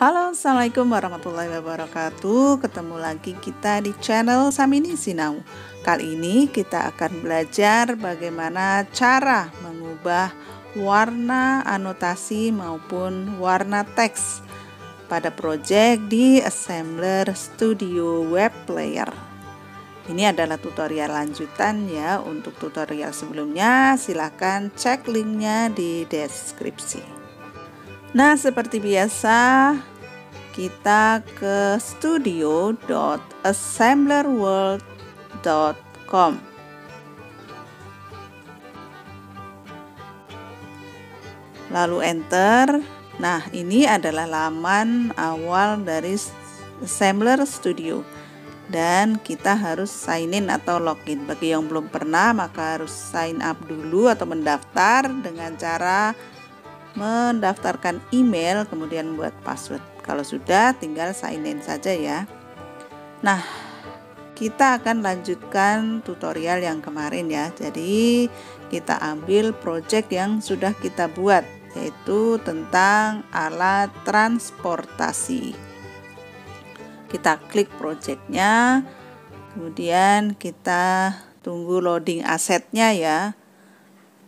Halo, assalamualaikum warahmatullahi wabarakatuh. Ketemu lagi kita di channel Samini Sinau. Kali ini kita akan belajar bagaimana cara mengubah warna anotasi maupun warna teks pada proyek di Assembler Studio Web Player. Ini adalah tutorial lanjutan ya. Untuk tutorial sebelumnya silahkan cek linknya di deskripsi. Nah, seperti biasa kita ke studio.assemblerworld.com. Lalu enter. Nah, ini adalah laman awal dari Assembler Studio. Dan kita harus sign in atau login. Bagi yang belum pernah, maka harus sign up dulu atau mendaftar dengan cara mendaftarkan email kemudian buat password. Kalau sudah, tinggal sign in saja ya. Nah, kita akan lanjutkan tutorial yang kemarin ya. Jadi kita ambil project yang sudah kita buat, yaitu tentang alat transportasi. Kita klik projectnya, kemudian kita tunggu loading asetnya ya.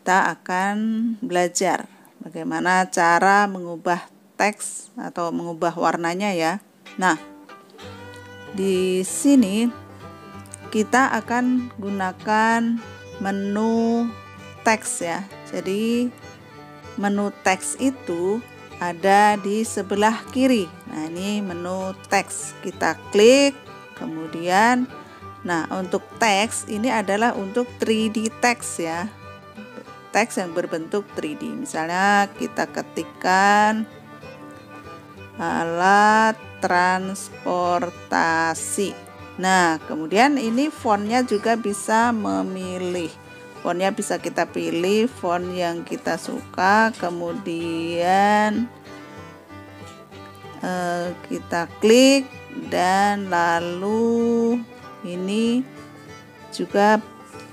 Kita akan belajar bagaimana cara mengubah teks atau mengubah warnanya ya. Nah, di sini kita akan gunakan menu teks ya. Jadi menu teks itu ada di sebelah kiri. Nah, ini menu teks. Kita klik, kemudian nah, untuk teks ini adalah untuk 3D teks ya. Teks yang berbentuk 3D. Misalnya kita ketikkan alat transportasi. Nah, kemudian ini fontnya juga bisa memilih. Fontnya bisa kita pilih font yang kita suka. Kemudian kita klik dan lalu ini juga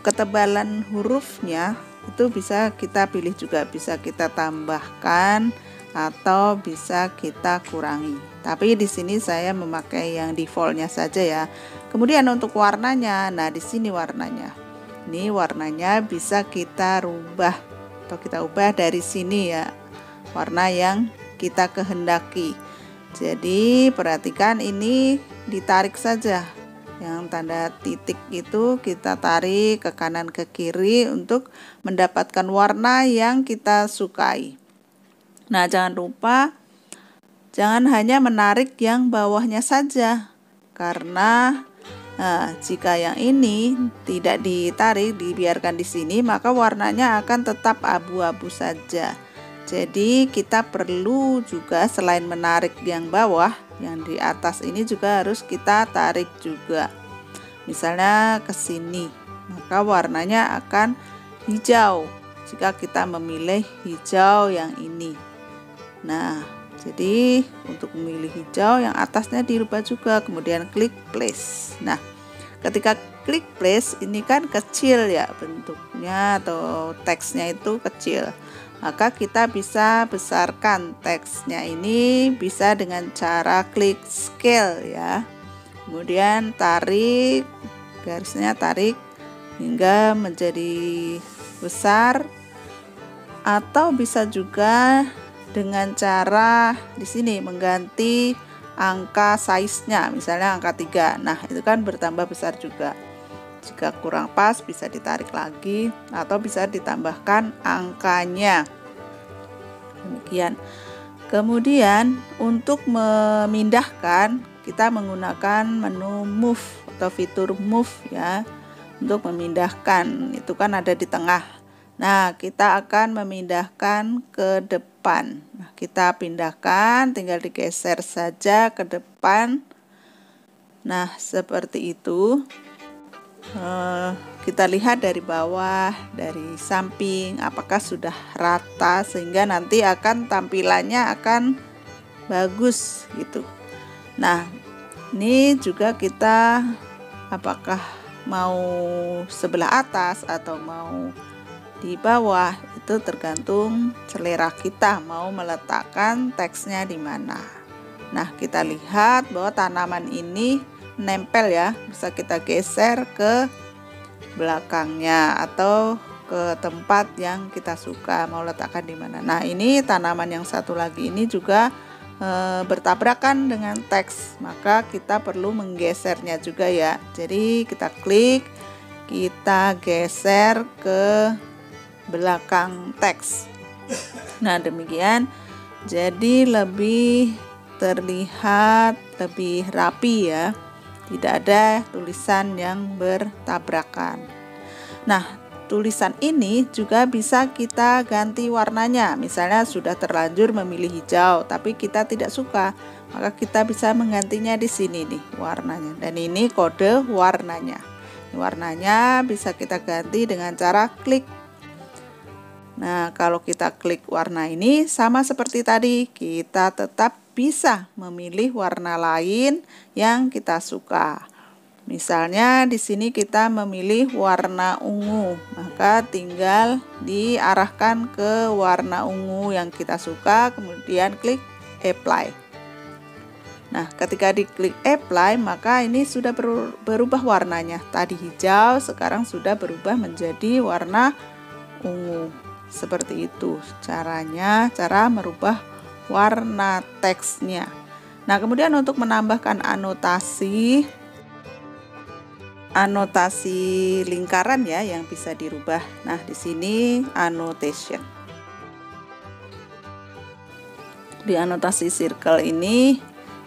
ketebalan hurufnya itu bisa kita pilih juga, bisa kita tambahkan atau bisa kita kurangi. Tapi di sini saya memakai yang defaultnya saja ya. Kemudian untuk warnanya, nah di sini warnanya. Ini warnanya bisa kita rubah atau kita ubah dari sini ya. Warna yang kita kehendaki. Jadi perhatikan ini ditarik saja. Yang tanda titik itu kita tarik ke kanan ke kiri untuk mendapatkan warna yang kita sukai. Nah, jangan lupa jangan hanya menarik yang bawahnya saja, karena jika yang ini tidak ditarik, dibiarkan di sini, maka warnanya akan tetap abu-abu saja. Jadi kita perlu juga selain menarik yang bawah, yang di atas ini juga harus kita tarik juga. Misalnya ke sini, maka warnanya akan hijau jika kita memilih hijau yang ini. Nah, jadi untuk memilih hijau yang atasnya dirubah juga, kemudian klik place. Nah, ketika klik place ini kan kecil ya bentuknya atau teksnya itu kecil. Maka kita bisa besarkan teksnya ini bisa dengan cara klik scale ya. Kemudian tarik garisnya, tarik hingga menjadi besar, atau bisa juga dengan cara di sini mengganti angka size-nya, misalnya angka 3. Nah, itu kan bertambah besar juga. Jika kurang pas bisa ditarik lagi atau bisa ditambahkan angkanya. Demikian. Kemudian untuk memindahkan kita menggunakan menu move atau fitur move ya. Untuk memindahkan itu kan ada di tengah. Nah, kita akan memindahkan ke depan. Nah, kita pindahkan, tinggal digeser saja ke depan. Nah, seperti itu. Kita lihat dari bawah, dari samping, apakah sudah rata sehingga nanti akan tampilannya akan bagus gitu. Nah, ini juga kita apakah mau sebelah atas atau mau di bawah, itu tergantung selera kita mau meletakkan teksnya di mana. Nah, kita lihat bahwa tanaman ini nempel ya, bisa kita geser ke belakangnya atau ke tempat yang kita suka mau letakkan di mana. Nah, ini tanaman yang satu lagi ini juga bertabrakan dengan teks, maka kita perlu menggesernya juga ya. Jadi kita klik, kita geser ke belakang teks. Nah, demikian jadi lebih terlihat lebih rapi ya, tidak ada tulisan yang bertabrakan. Nah, tulisan ini juga bisa kita ganti warnanya. Misalnya sudah terlanjur memilih hijau, tapi kita tidak suka, maka kita bisa menggantinya di sini nih warnanya. Dan ini kode warnanya. Warnanya bisa kita ganti dengan cara klik. Nah, kalau kita klik warna ini sama seperti tadi, kita tetap bisa memilih warna lain yang kita suka. Misalnya di sini kita memilih warna ungu, maka tinggal diarahkan ke warna ungu yang kita suka, kemudian klik apply. Nah, ketika diklik apply, maka ini sudah berubah warnanya. Tadi hijau, sekarang sudah berubah menjadi warna ungu. Seperti itu caranya, cara merubah warna teksnya. Nah, kemudian untuk menambahkan anotasi lingkaran ya yang bisa dirubah. Nah, di sini annotation. Di anotasi circle ini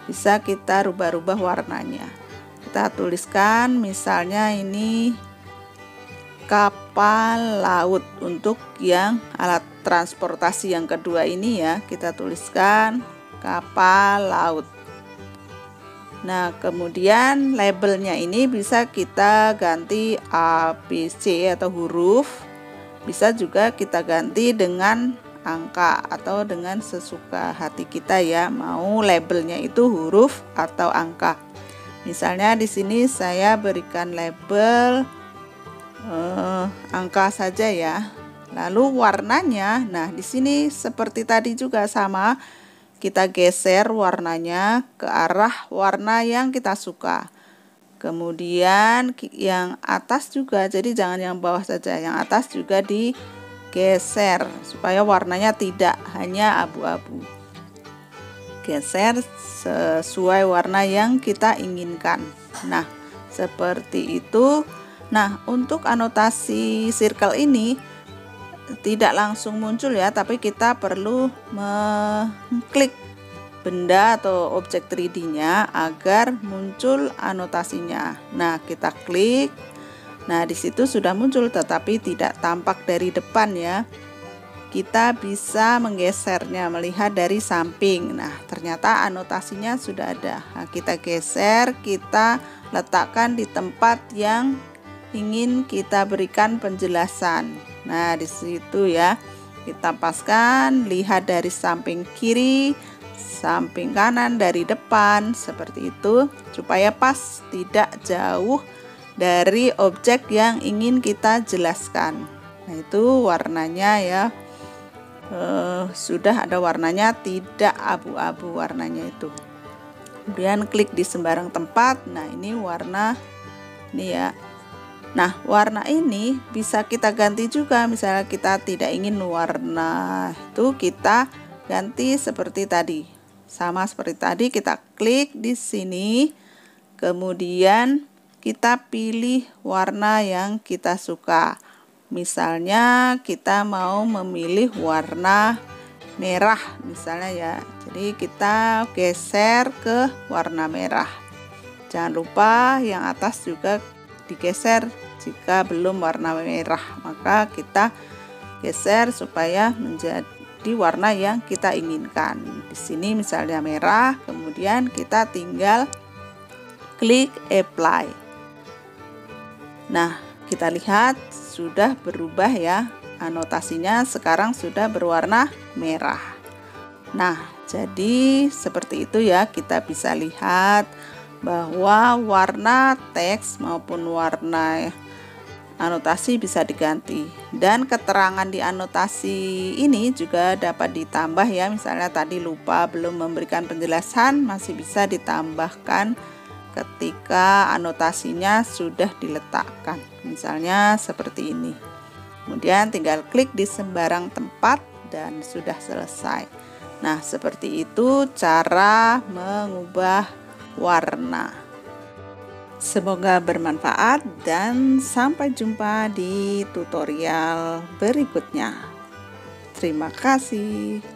bisa kita rubah-rubah warnanya. Kita tuliskan misalnya ini kapal laut untuk yang alat transportasi yang kedua ini ya, kita tuliskan kapal laut. Nah, kemudian labelnya ini bisa kita ganti A, B, C atau huruf. Bisa juga kita ganti dengan angka atau dengan sesuka hati kita ya, mau labelnya itu huruf atau angka. Misalnya di sini saya berikan label angka saja ya. Lalu warnanya, nah di sini seperti tadi juga sama. Kita geser warnanya ke arah warna yang kita suka. Kemudian yang atas juga, jadi jangan yang bawah saja, yang atas juga digeser supaya warnanya tidak hanya abu-abu. Geser sesuai warna yang kita inginkan. Nah, seperti itu. Nah, untuk anotasi circle ini tidak langsung muncul ya, tapi kita perlu mengklik benda atau objek 3D-nya agar muncul anotasinya. Nah, kita klik. Nah, di situ sudah muncul tetapi tidak tampak dari depan ya. Kita bisa menggesernya, melihat dari samping. Nah, ternyata anotasinya sudah ada. Nah, kita geser, kita letakkan di tempat yang ingin kita berikan penjelasan. Nah, di situ ya, kita paskan, lihat dari samping kiri, samping kanan, dari depan, seperti itu, supaya pas, tidak jauh dari objek yang ingin kita jelaskan. Nah, itu warnanya ya, sudah ada warnanya, tidak abu-abu warnanya itu. Kemudian klik di sembarang tempat. Nah, ini warna ini ya. Nah, warna ini bisa kita ganti juga. Misalnya kita tidak ingin warna itu, kita ganti seperti tadi. Sama seperti tadi, kita klik di sini. Kemudian kita pilih warna yang kita suka. Misalnya kita mau memilih warna merah misalnya ya. Jadi kita geser ke warna merah. Jangan lupa yang atas juga digeser jika belum warna merah, maka kita geser supaya menjadi warna yang kita inginkan. Di sini misalnya merah, kemudian kita tinggal klik apply. Nah, kita lihat sudah berubah ya, anotasinya sekarang sudah berwarna merah. Nah, jadi seperti itu ya, kita bisa lihat bahwa warna teks maupun warna anotasi bisa diganti, dan keterangan di anotasi ini juga dapat ditambah ya. Misalnya tadi lupa belum memberikan penjelasan, masih bisa ditambahkan ketika anotasinya sudah diletakkan, misalnya seperti ini. Kemudian tinggal klik di sembarang tempat dan sudah selesai. Nah, seperti itu cara mengubah warna. Semoga bermanfaat dan sampai jumpa di tutorial berikutnya. Terima kasih.